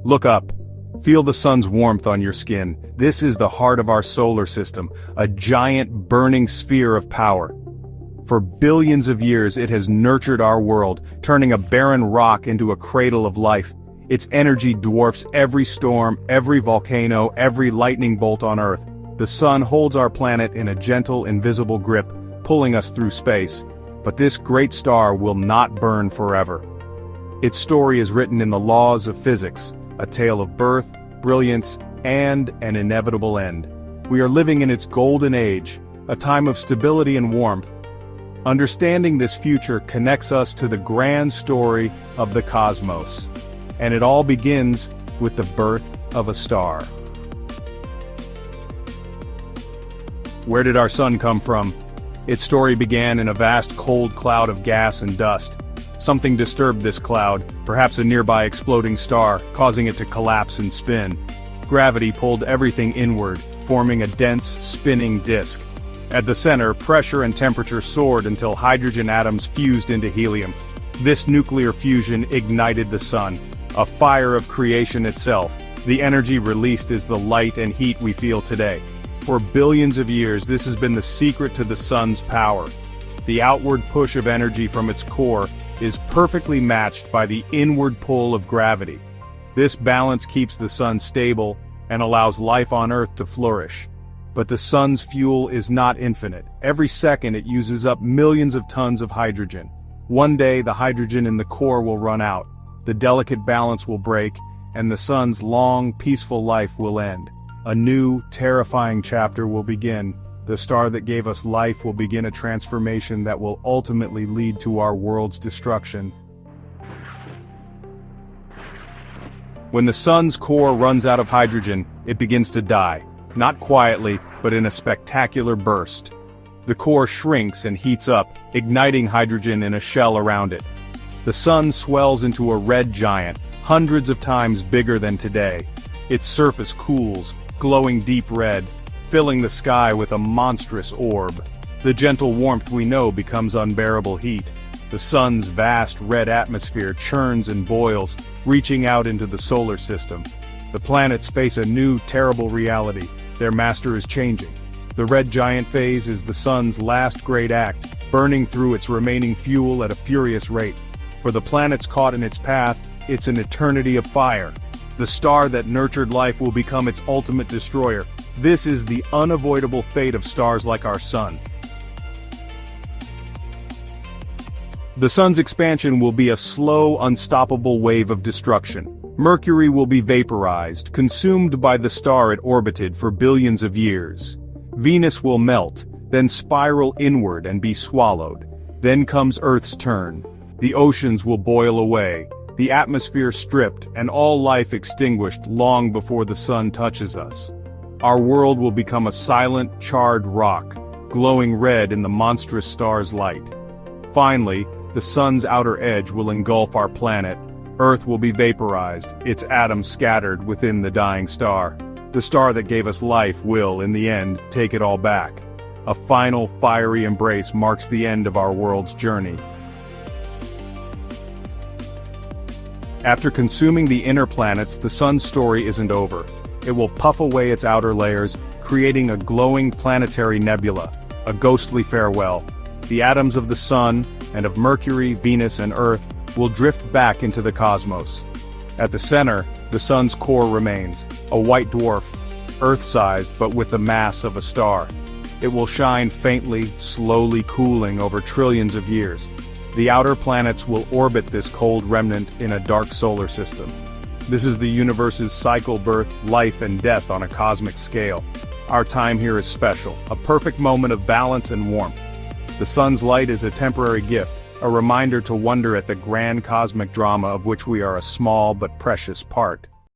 Look up. Feel the sun's warmth on your skin. This is the heart of our solar system, a giant burning sphere of power. For billions of years it has nurtured our world, turning a barren rock into a cradle of life. Its energy dwarfs every storm, every volcano, every lightning bolt on Earth. The sun holds our planet in a gentle, invisible grip, pulling us through space. But this great star will not burn forever. Its story is written in the laws of physics, a tale of birth, brilliance, and an inevitable end. We are living in its golden age, a time of stability and warmth. Understanding this future connects us to the grand story of the cosmos. And it all begins with the birth of a star. Where did our sun come from? Its story began in a vast cold cloud of gas and dust. Something disturbed this cloud, perhaps a nearby exploding star, causing it to collapse and spin. Gravity pulled everything inward, forming a dense, spinning disk. At the center, pressure and temperature soared until hydrogen atoms fused into helium. This nuclear fusion ignited the sun, a fire of creation itself. The energy released is the light and heat we feel today. For billions of years, this has been the secret to the sun's power. The outward push of energy from its core is perfectly matched by the inward pull of gravity. This balance keeps the sun stable and allows life on Earth to flourish. But the sun's fuel is not infinite. Every second it uses up millions of tons of hydrogen. One day the hydrogen in the core will run out, the delicate balance will break, and the sun's long, peaceful life will end. A new, terrifying chapter will begin. The star that gave us life will begin a transformation that will ultimately lead to our world's destruction. When the sun's core runs out of hydrogen, it begins to die. Not quietly, but in a spectacular burst. The core shrinks and heats up, igniting hydrogen in a shell around it. The sun swells into a red giant, hundreds of times bigger than today. Its surface cools, glowing deep red, filling the sky with a monstrous orb. The gentle warmth we know becomes unbearable heat. The sun's vast red atmosphere churns and boils, reaching out into the solar system. The planets face a new, terrible reality. Their master is changing. The red giant phase is the sun's last great act, burning through its remaining fuel at a furious rate. For the planets caught in its path, it's an eternity of fire. The star that nurtured life will become its ultimate destroyer. This is the unavoidable fate of stars like our sun. The sun's expansion will be a slow, unstoppable wave of destruction. Mercury will be vaporized, consumed by the star it orbited for billions of years. Venus will melt, then spiral inward and be swallowed. Then comes Earth's turn. The oceans will boil away, the atmosphere stripped, and all life extinguished long before the sun touches us. Our world will become a silent, charred rock, glowing red in the monstrous star's light. Finally, the sun's outer edge will engulf our planet. Earth will be vaporized, its atoms scattered within the dying star. The star that gave us life will, in the end, take it all back. A final, fiery embrace marks the end of our world's journey. After consuming the inner planets, the sun's story isn't over. It will puff away its outer layers, creating a glowing planetary nebula, a ghostly farewell. The atoms of the sun, and of Mercury, Venus, and Earth, will drift back into the cosmos. At the center, the sun's core remains, a white dwarf, Earth-sized but with the mass of a star. It will shine faintly, slowly cooling over trillions of years. The outer planets will orbit this cold remnant in a dark solar system. This is the universe's cycle, birth, life, and death on a cosmic scale. Our time here is special, a perfect moment of balance and warmth. The sun's light is a temporary gift, a reminder to wonder at the grand cosmic drama of which we are a small but precious part.